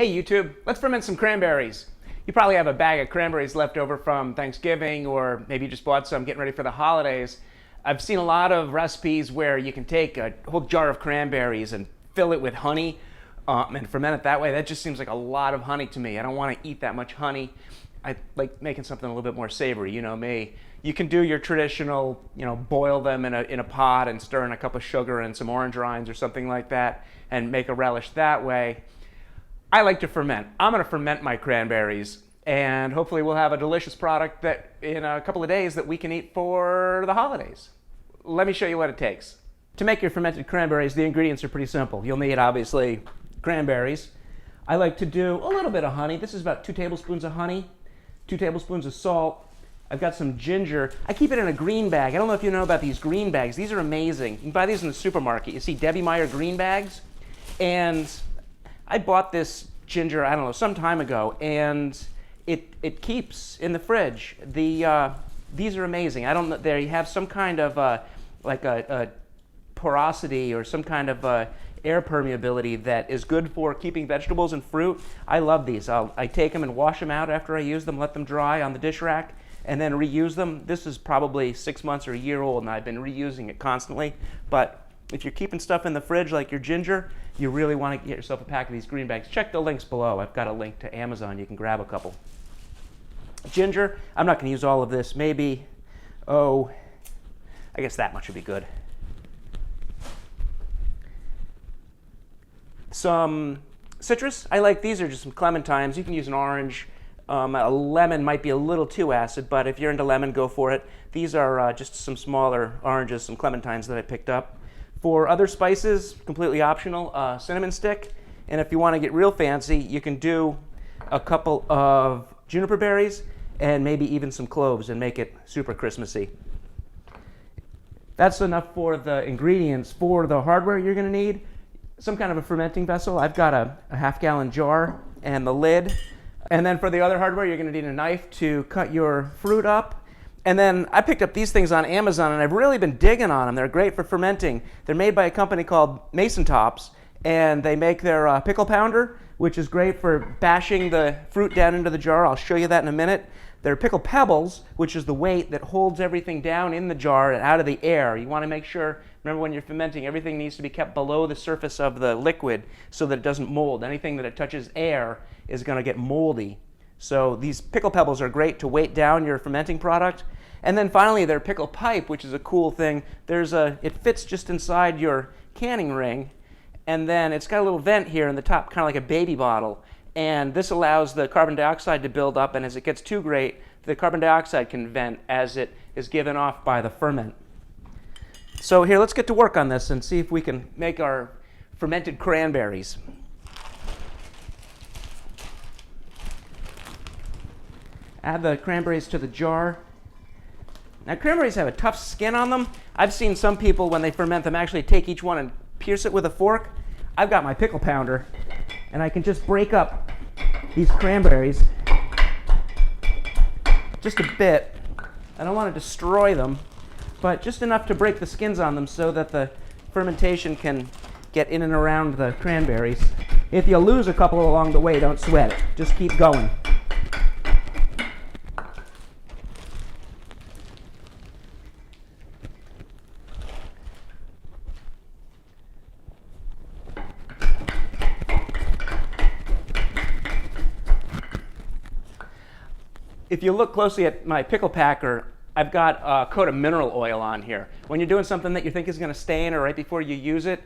Hey YouTube, let's ferment some cranberries. You probably have a bag of cranberries left over from Thanksgiving, or maybe you just bought some getting ready for the holidays. I've seen a lot of recipes where you can take a whole jar of cranberries and fill it with honey and ferment it that way. That just seems like a lot of honey to me. I don't want to eat that much honey. I like making something a little bit more savory, you know me. You can do your traditional, boil them in a pot and stir in a cup of sugar and some orange rinds or something like that and make a relish that way. I like to ferment. I'm going to ferment my cranberries, and hopefully we'll have a delicious product that in a couple of days that we can eat for the holidays. Let me show you what it takes. To make your fermented cranberries, the ingredients are pretty simple. You'll need, obviously, cranberries. I like to do a little bit of honey. This is about 2 tablespoons of honey, 2 tablespoons of salt. I've got some ginger. I keep it in a green bag. I don't know if you know about these green bags. These are amazing. You can buy these in the supermarket. You see Debbie Meyer green bags, and I bought this ginger, I don't know, some time ago, and it keeps in the fridge. These are amazing. I don't know, they have some kind of like a porosity or some kind of air permeability that is good for keeping vegetables and fruit. I love these. I take them and wash them out after I use them, let them dry on the dish rack, and then reuse them. This is probably 6 months or a year old, and I've been reusing it constantly. But if you're keeping stuff in the fridge like your ginger, you really want to get yourself a pack of these green bags. Check the links below. I've got a link to Amazon. You can grab a couple. Ginger, I'm not going to use all of this. Maybe, I guess that much would be good. Some citrus. I like these are just some clementines. You can use an orange. A lemon might be a little too acid, but if you're into lemon, go for it. These are just some smaller oranges, some clementines that I picked up. For other spices, completely optional, cinnamon stick. And if you want to get real fancy, you can do a couple of juniper berries and maybe even some cloves and make it super Christmassy. That's enough for the ingredients. For the hardware you're going to need, some kind of a fermenting vessel. I've got a half-gallon jar and the lid. And then for the other hardware, you're going to need a knife to cut your fruit up. And then I picked up these things on Amazon, and I've really been digging on them. They're great for fermenting. They're made by a company called Mason Tops, and they make their Pickle Pounder, which is great for bashing the fruit down into the jar. I'll show you that in a minute. They're Pickle Pebbles, which is the weight that holds everything down in the jar and out of the air. You want to make sure, remember when you're fermenting, everything needs to be kept below the surface of the liquid so that it doesn't mold. Anything that it touches air is going to get moldy. So these pickle pebbles are great to weight down your fermenting product. And then finally, their pickle pipe, which is a cool thing. It fits just inside your canning ring, and then it's got a little vent here in the top, kind of like a baby bottle. And this allows the carbon dioxide to build up, and as it gets too great, the carbon dioxide can vent as it is given off by the ferment. So here, let's get to work on this and see if we can make our fermented cranberries. Add the cranberries to the jar. Now, cranberries have a tough skin on them. I've seen some people, when they ferment them, actually take each one and pierce it with a fork. I've got my pickle pounder, and I can just break up these cranberries just a bit. I don't want to destroy them, but just enough to break the skins on them so that the fermentation can get in and around the cranberries. If you lose a couple along the way, don't sweat it. Just keep going. If you look closely at my pickle packer, I've got a coat of mineral oil on here. When you're doing something that you think is going to stain or right before you use it,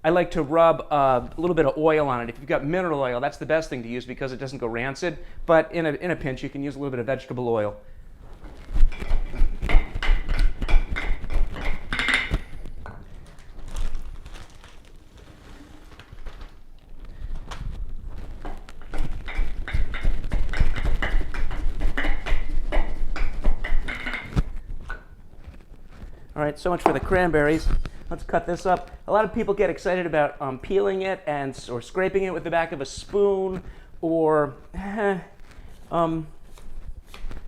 I like to rub a little bit of oil on it. If you've got mineral oil, that's the best thing to use because it doesn't go rancid. But in a pinch, you can use a little bit of vegetable oil. All right, so much for the cranberries. Let's cut this up. A lot of people get excited about peeling it or scraping it with the back of a spoon, or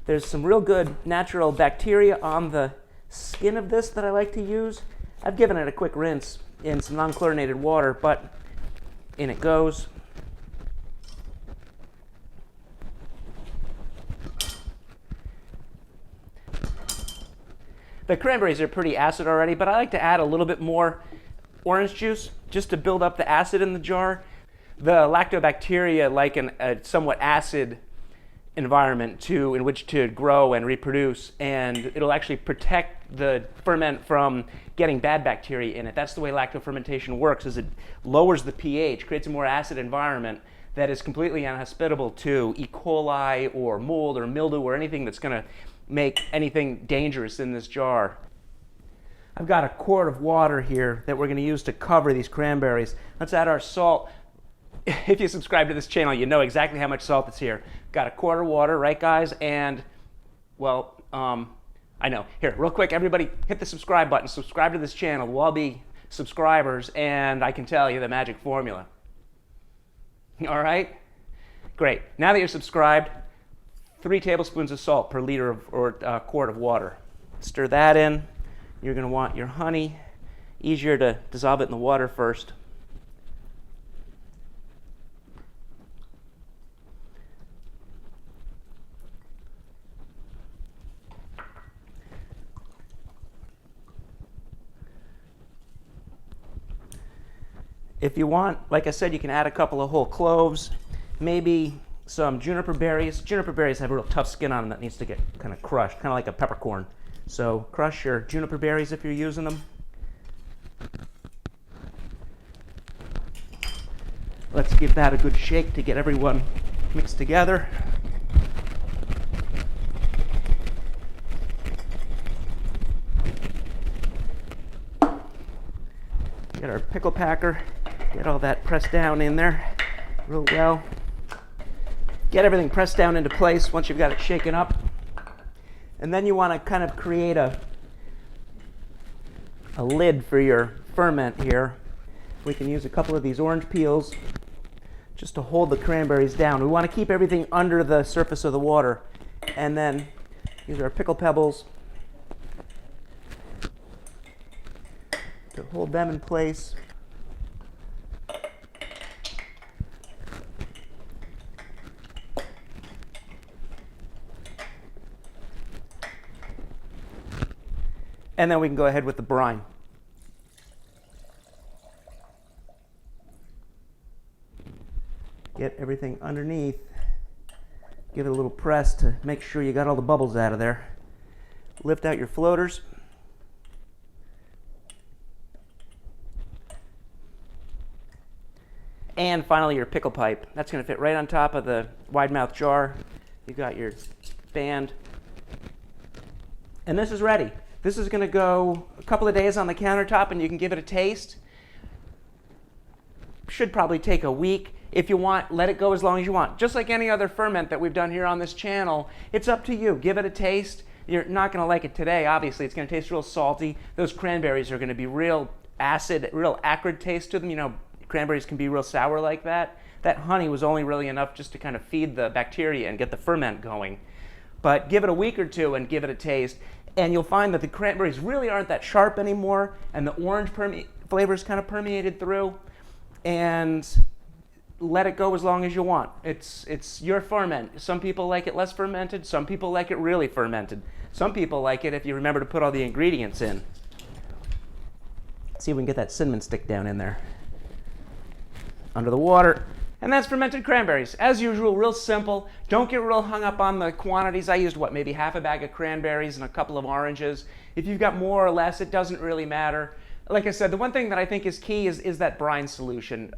there's some real good natural bacteria on the skin of this that I like to use. I've given it a quick rinse in some non-chlorinated water, but in it goes. The cranberries are pretty acid already, but I like to add a little bit more orange juice just to build up the acid in the jar. The lactobacteria like a somewhat acid environment in which to grow and reproduce, and it'll actually protect the ferment from getting bad bacteria in it. That's the way lactofermentation works, is it lowers the pH, creates a more acid environment that is completely inhospitable to E. coli or mold or mildew or anything that's going to make anything dangerous in this jar. I've got a quart of water here that we're going to use to cover these cranberries. Let's add our salt. If you subscribe to this channel, you know exactly how much salt is here. Got a quart of water, right guys? And, well, I know. Here, real quick, everybody hit the subscribe button. Subscribe to this channel. We'll all be subscribers, and I can tell you the magic formula. All right? Great. Now that you're subscribed, 3 tablespoons of salt per liter or quart of water. Stir that in. You're going to want your honey. Easier to dissolve it in the water first. If you want, like I said, you can add a couple of whole cloves, maybe some juniper berries. Juniper berries have a real tough skin on them that needs to get kind of crushed, kind of like a peppercorn. So crush your juniper berries if you're using them. Let's give that a good shake to get everyone mixed together. Get our pickle packer. Get all that pressed down in there real well. Get everything pressed down into place once you've got it shaken up. And then you want to kind of create a lid for your ferment here. We can use a couple of these orange peels just to hold the cranberries down. We want to keep everything under the surface of the water. And then use our pickle pebbles to hold them in place. And then we can go ahead with the brine. Get everything underneath. Give it a little press to make sure you got all the bubbles out of there. Lift out your floaters. And finally your pickle pipe. That's going to fit right on top of the wide mouth jar. You've got your band. And this is ready. This is going to go a couple of days on the countertop and you can give it a taste. Should probably take a week. If you want, let it go as long as you want. Just like any other ferment that we've done here on this channel, it's up to you. Give it a taste. You're not going to like it today, obviously. It's going to taste real salty. Those cranberries are going to be real acid, real acrid taste to them. You know, cranberries can be real sour like that. That honey was only really enough just to kind of feed the bacteria and get the ferment going. But give it a week or two and give it a taste. And you'll find that the cranberries really aren't that sharp anymore, and the orange flavors kind of permeated through. And let it go as long as you want. It's your ferment. Some people like it less fermented. Some people like it really fermented. Some people like it if you remember to put all the ingredients in. Let's see if we can get that cinnamon stick down in there. Under the water. And that's fermented cranberries. As usual, real simple. Don't get real hung up on the quantities. I used, what, maybe half a bag of cranberries and a couple of oranges. If you've got more or less, it doesn't really matter. Like I said, the one thing that I think is key is that brine solution.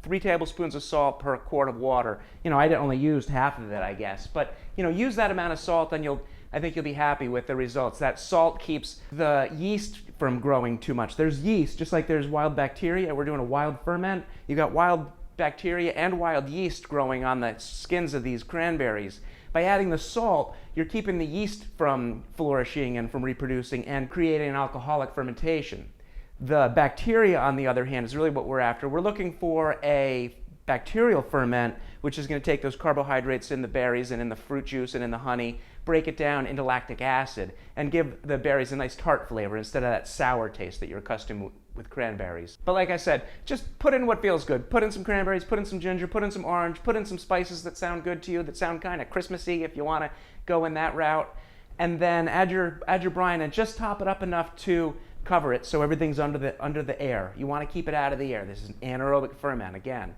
3 tablespoons of salt per quart of water. You know, I only used half of it, I guess. But, you know, use that amount of salt and I think you'll be happy with the results. That salt keeps the yeast from growing too much. There's yeast, just like there's wild bacteria. We're doing a wild ferment. You got wild bacteria and wild yeast growing on the skins of these cranberries. By adding the salt, you're keeping the yeast from flourishing and from reproducing and creating an alcoholic fermentation. The bacteria, on the other hand, is really what we're after. We're looking for a bacterial ferment, which is going to take those carbohydrates in the berries and in the fruit juice and in the honey, break it down into lactic acid, and give the berries a nice tart flavor instead of that sour taste that you're accustomed with cranberries. But like I said, just put in what feels good. Put in some cranberries, put in some ginger, put in some orange, put in some spices that sound good to you, that sound kind of Christmassy if you want to go in that route. and then add your brine and just top it up enough to cover it so everything's under the air. You want to keep it out of the air. This is an anaerobic ferment again.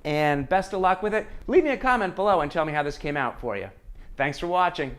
And best of luck with it. Leave me a comment below and tell me how this came out for you. Thanks for watching.